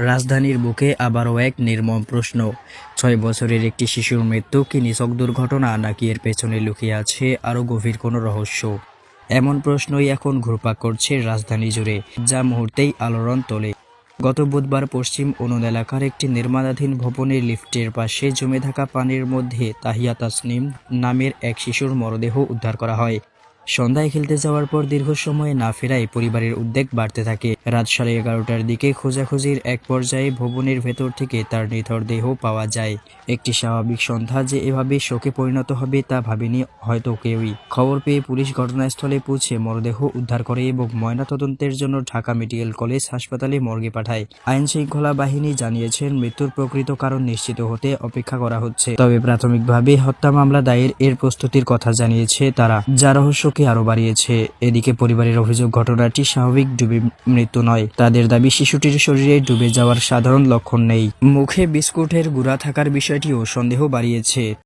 রাজধানীর বুকে আবারও এক নির্মম প্রশ্ন। ৬ বছরের একটি শিশুর মৃত্যু কি নিছক দুর্ঘটনা, নাকি এর পেছনে লুকিয়ে আছে আরও গভীর কোনো রহস্য? এমন প্রশ্নই এখন ঘুরপাক করছে রাজধানী জুড়ে, যা মুহূর্তেই আলোড়ন তোলে। গত বুধবার পশ্চিম অনুন এলাকার একটি নির্মাণাধীন ভবনের লিফটের পাশে জমে থাকা পানির মধ্যে তাহিয়া তাসনিম নামের এক শিশুর মরদেহ উদ্ধার করা হয়। সন্ধ্যায় খেলতে যাওয়ার পর দীর্ঘ সময় না ফেরায় পরিবারের উদ্বেগ বাড়তে থাকে। রাত 11:30টার দিকে খোঁজাখুঁজির এক পর্যায়ে ভবনের ভেতর থেকে তার নিথর দেহ পাওয়া যায়। একটি স্বাভাবিক সন্ধ্যা যে এভাবে শোকে পরিণত হবে তা ভাবেনি হয়তো কেউই। খবর পেয়ে পুলিশ ঘটনাস্থলে পৌঁছে মরদেহ উদ্ধার করে এবং ময়নাতদন্তের জন্য ঢাকা মেডিকেল কলেজ হাসপাতালে মর্গে পাঠায়। আইনশৃঙ্খলা বাহিনী জানিয়েছেন, মৃত্যুর প্রকৃত কারণ নিশ্চিত হতে অপেক্ষা করা হচ্ছে। তবে প্রাথমিকভাবে হত্যা মামলা দায়ের এর প্রস্তুতির কথা জানিয়েছে তারা, যা রহস্যকে আরো বাড়িয়েছে। এদিকে পরিবারের অভিযোগ, ঘটনাটি স্বাভাবিক ডুবে মৃত্যু নয়। তাদের দাবি, শিশুটির শরীরে ডুবে যাওয়ার সাধারণ লক্ষণ নেই। মুখে বিস্কুটের গুঁড়া থাকার বিষয়টিও সন্দেহ বাড়িয়েছে।